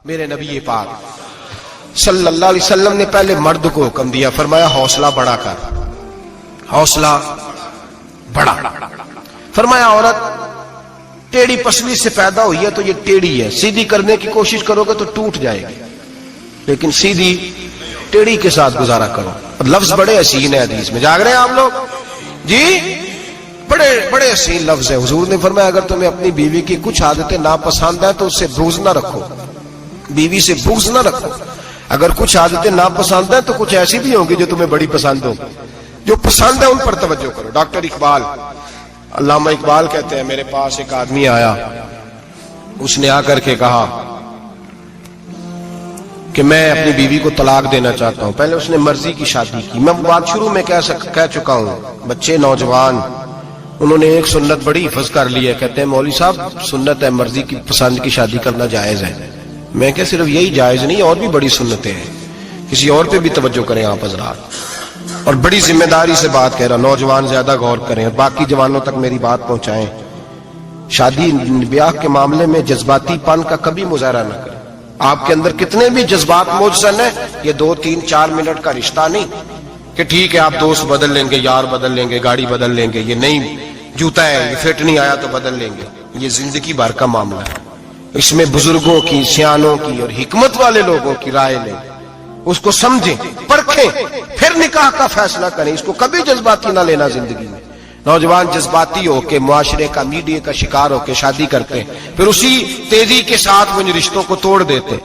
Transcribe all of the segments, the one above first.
میرے نبی پاک صلی اللہ علیہ وسلم نے پہلے مرد کو حکم دیا، فرمایا حوصلہ بڑا کر، حوصلہ بڑا۔ فرمایا عورت ٹیڑھی پسلی سے پیدا ہوئی ہے تو یہ ٹیڑھی ہے، سیدھی کرنے کی کوشش کرو گے تو ٹوٹ جائے گی، لیکن سیدھی ٹیڑھی کے ساتھ گزارا کرو۔ لفظ بڑے حسین ہیں، حدیث میں جاگ رہے ہیں آپ لوگ جی، بڑے بڑے حسین لفظ ہیں۔ حضور نے فرمایا اگر تمہیں اپنی بیوی کی کچھ عادتیں ناپسند ہیں تو اس سے بغض نہ رکھو، بیوی سے بغض نہ رکھو۔ اگر کچھ عادتیں ناپسند ہیں تو کچھ ایسی بھی ہوں گی جو تمہیں بڑی پسند ہوں، جو پسند ہے ان پر توجہ کرو۔ ڈاکٹر اقبال، علامہ اقبال کہتے ہیں میرے پاس ایک آدمی آیا، اس نے آ کر کے کہا کہ میں اپنی بیوی کو طلاق دینا چاہتا ہوں۔ پہلے اس نے مرضی کی شادی کی، میں بات شروع میں کہہ چکا ہوں، بچے نوجوان انہوں نے ایک سنت بڑی حفظ کر لی ہے، کہتے ہیں مولوی صاحب سنت ہے مرضی کی پسند کی شادی کرنا جائز ہے۔ میں کہ صرف یہی جائز نہیں، اور بھی بڑی سنتیں ہیں، کسی اور پہ بھی توجہ کریں آپ حضرات، اور بڑی ذمہ داری سے بات کہہ رہا، نوجوان زیادہ غور کریں اور باقی جوانوں تک میری بات پہنچائیں۔ شادی بیاہ کے معاملے میں جذباتی پن کا کبھی مظاہرہ نہ کریں۔ آپ کے اندر کتنے بھی جذبات موجود ہیں، یہ 2 3 4 منٹ کا رشتہ نہیں کہ ٹھیک ہے آپ دوست بدل لیں گے، یار بدل لیں گے، گاڑی بدل لیں گے، یہ نہیں جوتا ہے یہ فٹ نہیں آیا تو بدل لیں گے، یہ زندگی بھر کا معاملہ ہے۔ اس میں بزرگوں کی، سیانوں کی اور حکمت والے لوگوں کی رائے لیں، اس کو سمجھیں، پرکھیں، پھر نکاح کا فیصلہ کریں۔ اس کو کبھی جذباتی نہ لینا زندگی میں۔ نوجوان جذباتی ہو کے معاشرے کا، میڈیا کا شکار ہو کے شادی کرتے ہیں، پھر اسی تیزی کے ساتھ وہ ان رشتوں کو توڑ دیتے۔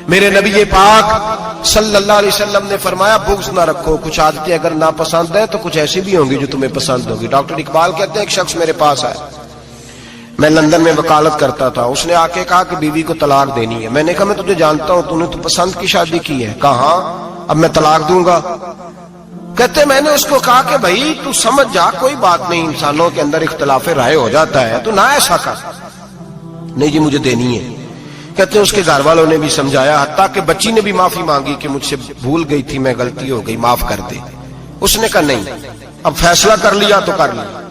میرے نبی پاک صلی اللہ علیہ وسلم نے فرمایا بغض نہ رکھو، کچھ عادتیں اگر ناپسند ہیں تو کچھ ایسی بھی ہوں گی جو تمہیں پسند ہوگی۔ ڈاکٹر اقبال کہتے ہیں ایک شخص میرے پاس آیا، میں لندن میں وکالت کرتا تھا، اس نے آ کے کہا کہ بیوی کو طلاق دینی ہے۔ میں نے کہا میں تجھے جانتا ہوں، تو نے تو پسند کی شادی کی ہے۔ کہا ہاں، اب میں طلاق دوں گا۔ کہتے میں نے اس کو کہا کہ بھائی تو سمجھ جا، کوئی بات نہیں، انسانوں کے اندر اختلاف رائے ہو جاتا ہے، تو نہ ایسا کر۔ نہیں جی مجھے دینی ہے۔ کہتے ہیں اس کے گھر والوں نے بھی سمجھایا، حتیٰ کہ بچی نے بھی معافی مانگی کہ مجھ سے بھول گئی تھی، میں غلطی ہو گئی، معاف کر دے۔ اس نے کہا نہیں، اب فیصلہ کر لیا تو کر لیا۔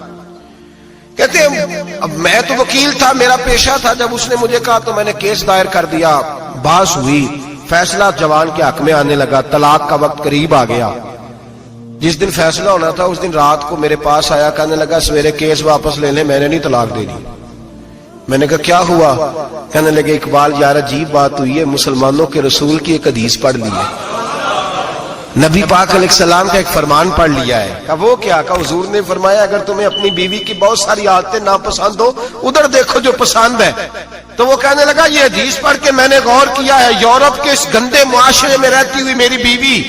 کہتے ہیں اب میں تو وکیل تھا، میرا پیشہ تھا، جب اس نے مجھے کہا تو میں نے کیس دائر کر دیا، بحث ہوئی، فیصلہ جوان کے حق میں آنے لگا، طلاق کا وقت قریب آ گیا۔ جس دن فیصلہ ہونا تھا اس دن رات کو میرے پاس آیا، کہنے لگا سویرے کیس واپس لے لیں، میں نے نہیں طلاق دے دی۔ میں نے کہا کیا ہوا؟ کہنے لگے اقبال یار عجیب بات ہوئی ہے، مسلمانوں کے رسول کی ایک حدیث پڑھ لی ہے، نبی پاک علیہ السلام کا ایک فرمان پڑھ لیا ہے۔ کہا وہ کیا؟ کہا حضور نے فرمایا اگر تمہیں اپنی بیوی کی بہت ساری عادتیں ناپسند ہو، ادھر دیکھو جو پسند ہے۔ تو وہ کہنے لگا یہ حدیث پڑھ کے میں نے غور کیا ہے، یورپ کے اس گندے معاشرے میں رہتی ہوئی میری بیوی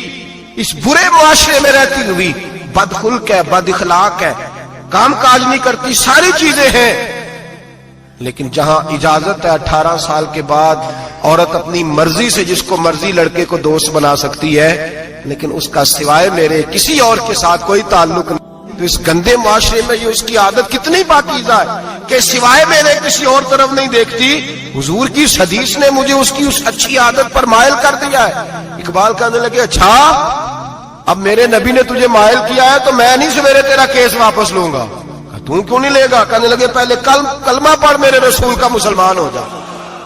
اس برے معاشرے میں رہتی ہوئی بد خلق ہے، بد اخلاق ہے، کام کاج نہیں کرتی، ساری چیزیں ہیں، لیکن جہاں اجازت ہے 18 سال کے بعد عورت اپنی مرضی سے جس کو مرضی لڑکے کو دوست بنا سکتی ہے، لیکن اس کا سوائے میرے کسی اور کے ساتھ کوئی تعلق نہیں۔ تو اس گندے معاشرے میں یہ اس کی عادت کتنی پاکیزہ ہے کہ سوائے میرے کسی اور طرف نہیں دیکھتی۔ حضور کی اس حدیث نے مجھے اس کی اس اچھی عادت پر مائل کر دیا ہے۔ اقبال کہنے لگے اچھا اب میرے نبی نے تجھے مائل کیا ہے تو میں نہیں سویرے تیرا کیس واپس لوں گا۔ تم کیوں نہیں لے گا؟ کہنے لگے پہلے کلمہ پڑھ میرے رسول کا، مسلمان ہو جا،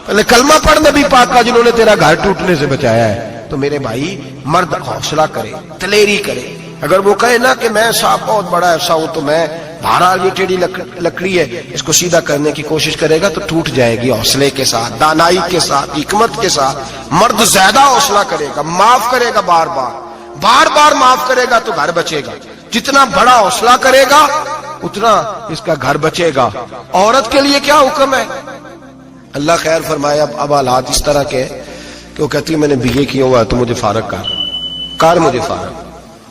پہلے کلمہ پڑھ نبی پاک کا جنہوں نے تیرا گھر ٹوٹنے سے بچایا ہے۔ تو میرے بھائی مرد حوصلہ کرے، دلیری کرے۔ اگر وہ کہے نا کہ میں صاحب بہت بڑا ایسا ہوں تو میں بہرحال یہ ٹیڑھی لکڑی ہے اس کو سیدھا کرنے کی کوشش کرے گا تو ٹوٹ جائے گی۔ حوصلے کے ساتھ، دانائی کے ساتھ، حکمت کے ساتھ مرد زیادہ حوصلہ کرے گا، معاف کرے گا، بار بار معاف کرے گا تو گھر بچے گا۔ جتنا بڑا حوصلہ کرے گا اتنا اس کا گھر بچے گا۔ عورت کے لیے کیا حکم ہے؟ اللہ خیر فرمایا۔ اب حالات اس طرح کے کہ وہ کہتی ہے میں نے BA کیا ہوا ہے تو مجھے فارغ کر مجھے فارغ۔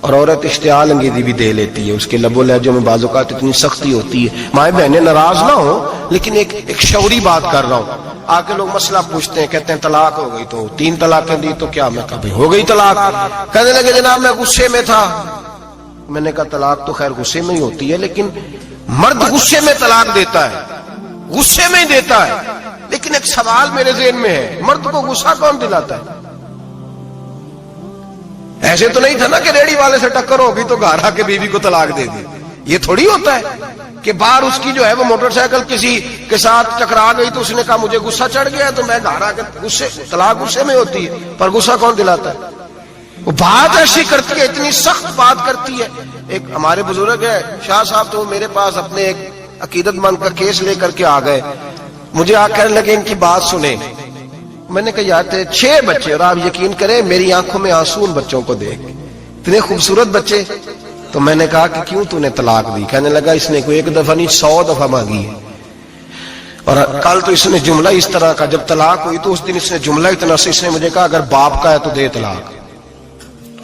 اور عورت اشتعال انگیزی بھی دے لیتی ہے، اس کے لب و لہجوں میں بعض اوقات اتنی سختی ہوتی ہے۔ مائیں بہنیں ناراض نہ ہو، لیکن ایک شعوری بات کر رہا ہوں۔ آ کے لوگ مسئلہ پوچھتے ہیں، کہتے ہیں طلاق ہو گئی تو 3 طلاقیں دی تو کیا؟ میں کہا ہو گئی طلاق۔ کہنے لگے جناب میں غصے میں تھا۔ میں نے کہا طلاق تو خیر غصے میں ہی ہوتی ہے، لیکن مرد غصے میں طلاق دیتا ہے، غصے میں ہی دیتا ہے، لیکن ایک سوال میرے ذہن میں ہے، مرد کو غصہ کون دلاتا ہے؟ ایسے تو نہیں تھا نا کہ ریڑی والے سے ٹکر ہوگی تو گھر آ کے بیوی کو طلاق دے دی۔ یہ تھوڑی ہوتا ہے کہ باہر اس کی جو ہے وہ موٹر سائیکل کسی کے ساتھ ٹکرا گئی تو اس نے کہا مجھے غصہ چڑھ گیا تو میں گھر آ کے طلاق غصے میں ہوتی ہے، پر غصہ کون دلاتا ہے؟ وہ بات ایسی کرتی ہے، اتنی سخت بات کرتی ہے. ایک ہمارے بزرگ ہے شاہ صاحب، تو میرے پاس اپنے ایک عقیدت مند کا کیس لے کر کے آ گئے. مجھے آ کہنے لگے ان کی بات سنیں. میں نے کہا یار 6 بچے، اور آپ یقین کریں میری آنکھوں میں آنسو ان بچوں کو دیکھ، اتنے خوبصورت بچے. تو میں نے کہا کہ کیوں تو نے طلاق دی؟ کہنے لگا اس نے کوئی 1 دفعہ نہیں 100 دفعہ مانگی ہے. اور کل تو اس نے جملہ اس طرح کا، جب طلاق ہوئی تو اس دن اس نے جملہ اتنا سے اس نے مجھے کہا اگر باپ کا ہے تو دے طلاق.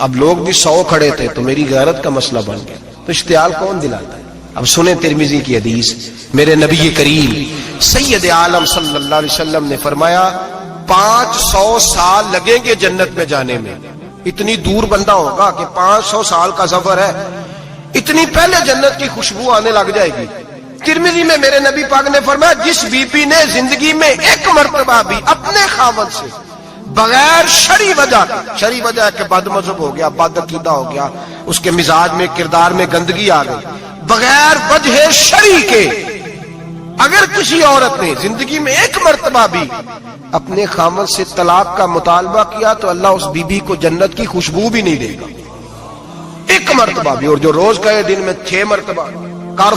اب لوگ بھی 100 کھڑے تھے تو میری غیرت کا مسئلہ بن گیا. تو اشتعال کون دلاتا ہے؟ اب سنیں ترمذی کی حدیث. میرے نبی کریم سید عالم صلی اللہ علیہ وسلم نے فرمایا 500 سال لگیں گے جنت میں جانے میں. اتنی دور بندہ ہوگا کہ 500 سال کا سفر ہے، اتنی پہلے جنت کی خوشبو آنے لگ جائے گی. ترمذی میں میرے نبی پاک نے فرمایا جس بی بی نے زندگی میں 1 مرتبہ بھی اپنے خاوند سے بغیر شرعی وجہ کہ بد مذہب ہو گیا، بد عقیدہ ہو گیا، اس کے مزاج میں کردار میں گندگی آ گئی، بغیر وجہ شرعی کے اگر کسی عورت نے زندگی میں 1 مرتبہ بھی اپنے خاوند سے طلاق کا مطالبہ کیا تو اللہ اس بی بی کو جنت کی خوشبو بھی نہیں دے گا. 1 مرتبہ بھی. اور جو روز کہے دن میں 6 مرتبہ کار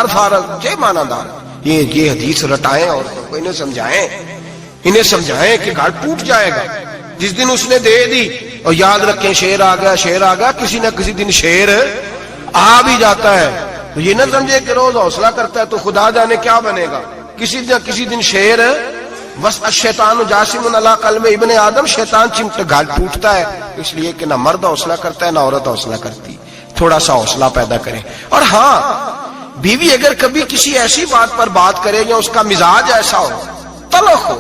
فارغ 6 معنی دار. یہ حدیث رٹائیں اور انہیں سمجھائیں کہ گھر ٹوٹ جائے گا. جس دن اس نے دے دی، اور یاد رکھیں شیر آ گیا، کسی نہ کسی دن شیر آ بھی جاتا ہے. تو یہ نہ سمجھے کہ روز حوصلہ کرتا ہے تو خدا جانے کیا بنے گا. کسی دن شیر بس الشیطان جاسم علی قلب ابن آدم، شیطان گھر ٹوٹتا ہے. اس لیے کہ نہ مرد حوصلہ کرتا ہے نہ عورت حوصلہ کرتی. تھوڑا سا حوصلہ پیدا کریں. اور ہاں بیوی اگر کبھی کسی ایسی بات پر بات کرے یا اس کا مزاج ایسا ہو، تلخ ہو،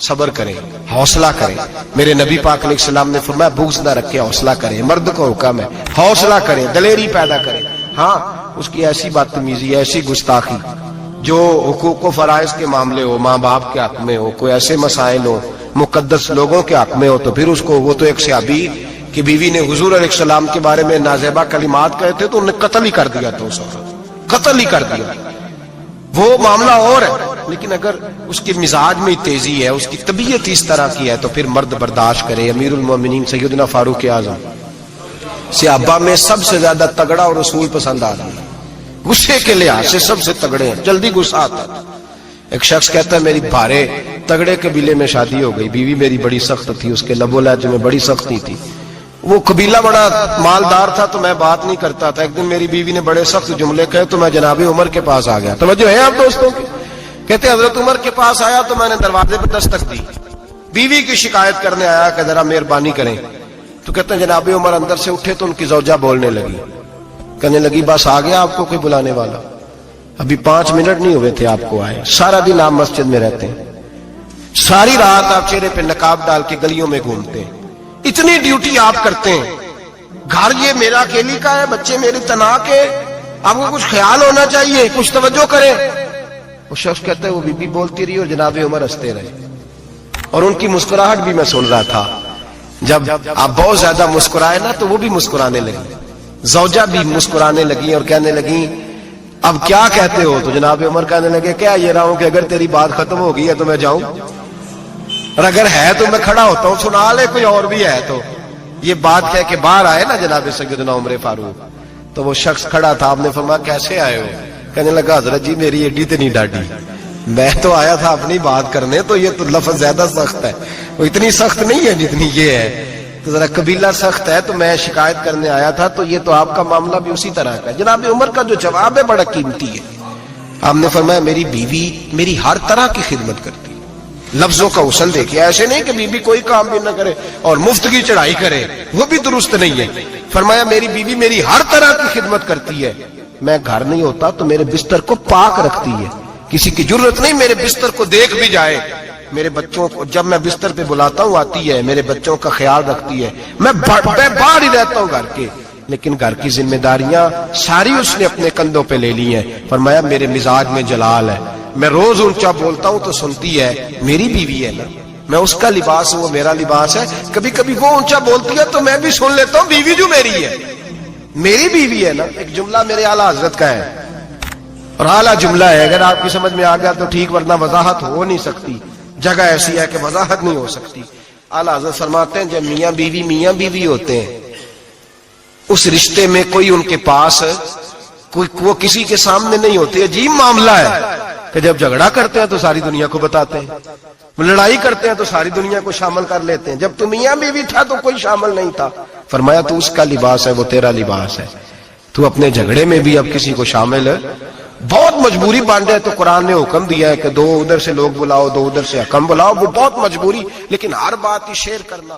صبر کریں، حوصلہ کریں. میرے نبی پاک علیہ السلام نے فرمایا بغض نہ رکھے، حوصلہ کریں. مرد کو حکم ہے حوصلہ کریں، دلیری پیدا کریں. ہاں اس کی ایسی بدتمیزی، ایسی گستاخی جو حقوق و فرائض کے معاملے ہو، ماں باپ کے حق میں ہو، کوئی ایسے مسائل ہو مقدس لوگوں کے حق میں ہو، تو پھر اس کو، وہ تو ایک صحابی کی بیوی نے حضور علیہ السلام کے بارے میں نازیبا کلمات کہے تھے تو انہیں قتل ہی کر دیا تھا. اس وقت قتل ہی کر دیا. وہ معاملہ اور ہے، لیکن اگر اس کے مزاج میں تیزی ہے، اس کی طبیعت اس طرح کی ہے تو پھر مرد برداشت کرے. امیر المومنین سیدنا فاروق اعظم صحابہ میں سب سے زیادہ تگڑا اور رسول پسند آدمی، غصے کے لحاظ سے سب سے تگڑے ہیں، جلدی غصہ آتا تھا. ایک شخص کہتا ہے میری بھارے تگڑے قبیلے میں شادی ہو گئی، بیوی میری بڑی سخت تھی، اس کے لب و لہجے میں بڑی سختی تھی. وہ قبیلہ بڑا مالدار تھا تو میں بات نہیں کرتا تھا. ایک دن میری بیوی نے بڑے سخت جملے کہے تو میں جناب عمر کے پاس آ گیا. توجہ ہے آپ دوستوں کی؟ کہتے حضرت عمر کے پاس آیا تو میں نے دروازے پر دستک دی، بیوی کی شکایت کرنے آیا کہ ذرا مہربانی کریں. تو کہتے ہیں جناب عمر اندر سے اٹھے تو ان کی زوجہ بولنے لگی، کہنے لگی بس آ گیا آپ کو کوئی بلانے والا، ابھی 5 منٹ نہیں ہوئے تھے آپ کو آئے. سارا دن آپ مسجد میں رہتے ہیں، ساری رات آپ چہرے پہ نقاب ڈال کے گلیوں میں گھومتے ہیں، اتنی ڈیوٹی آپ کرتے ہیں، گھر یہ میرا اکیلی کا ہے، بچے میرے تنہا کے، آپ کو کچھ خیال ہونا چاہیے، کچھ توجہ کریں. وہ شخص کہتے ہیں وہ بی بی بولتی رہی اور جناب عمر ہنستے رہے، اور ان کی مسکراہٹ بھی میں سن رہا تھا. جب آپ بہت زیادہ مسکرائے نا تو وہ بھی مسکرانے لگی، زوجہ بھی مسکرانے لگی اور کہنے لگی اب کیا کہتے ہو؟ تو جناب عمر کہنے لگے کیا یہ رہا ہوں کہ اگر تیری بات ختم ہو گئی ہے تو میں جاؤں، اور اگر ہے تو میں کھڑا ہوتا ہوں، سنا لے کوئی اور بھی ہے تو. یہ بات کہہ کے باہر آئے نا جناب سیدنا عمر فاروق، تو وہ شخص کھڑا تھا. آپ نے فرمایا کیسے آئے ہو؟ کہنے لگا حضرت جی میری ایڈی تو نہیں ڈاڈی، میں تو آیا تھا اپنی بات کرنے، تو یہ تو لفظ زیادہ سخت ہے، وہ اتنی سخت نہیں ہے جتنی یہ ہے، تو ذرا قبیلہ سخت ہے تو میں شکایت کرنے آیا تھا، تو یہ تو آپ کا معاملہ بھی اسی طرح کا ہے. جناب عمر کا جو جواب ہے بڑا قیمتی ہے. آپ نے فرمایا میری بیوی میری ہر طرح کی خدمت کرتی. لفظوں کا حسن دیکھیں، ایسے نہیں کہ بیوی کوئی کام بھی نہ کرے اور مفت کی چڑھائی کرے، وہ بھی درست نہیں ہے. فرمایا میری بیوی میری ہر طرح کی خدمت کرتی ہے، میں گھر نہیں ہوتا تو میرے بستر کو پاک رکھتی ہے، کسی کی ضرورت نہیں میرے بستر کو دیکھ بھی جائے. میرے بچوں کو جب میں بستر پہ بلاتا ہوں آتی ہے، میرے بچوں کا خیال رکھتی ہے. میں باہر ہی رہتا ہوں گھر کے، لیکن گھر کی ذمہ داریاں ساری اس نے اپنے کندھوں پہ لے لی ہیں. فرمایا میرے مزاج میں جلال ہے، میں روز اونچا بولتا ہوں تو سنتی ہے، میری بیوی ہے نا، میں اس کا لباس ہوں وہ میرا لباس ہے. کبھی کبھی وہ اونچا بولتی ہے تو میں بھی سن لیتا ہوں، بیوی جو میری ہے. میری بیوی ہے نا، ایک جملہ میرے اعلیٰ حضرت کا ہے اور اعلیٰ جملہ ہے، اگر آپ کی سمجھ میں آ گیا تو ٹھیک، ورنہ وضاحت ہو نہیں سکتی، جگہ ایسی ہے کہ وضاحت نہیں ہو سکتی۔ اعلیٰ حضرت فرماتے ہیں جب میاں بیوی ہوتے ہیں، اس رشتے میں کوئی ان کے پاس وہ کسی کے سامنے نہیں ہوتے، عجیب معاملہ ہے کہ جب جھگڑا کرتے ہیں تو ساری دنیا کو بتاتے ہیں، لڑائی کرتے ہیں تو ساری دنیا کو شامل کر لیتے ہیں، جب تو میاں بیوی تھا تو کوئی شامل نہیں تھا۔ فرمایا تو اس کا لباس ہے، وہ تیرا لباس ہے، تو اپنے جھگڑے میں بھی اب کسی کو شامل بہت مجبوری بن جائے تو قرآن نے حکم دیا ہے کہ 2 ادھر سے لوگ بلاؤ، 2 ادھر سے حکم بلاؤ، وہ بہت مجبوری، لیکن ہر بات ہی شیئر کرنا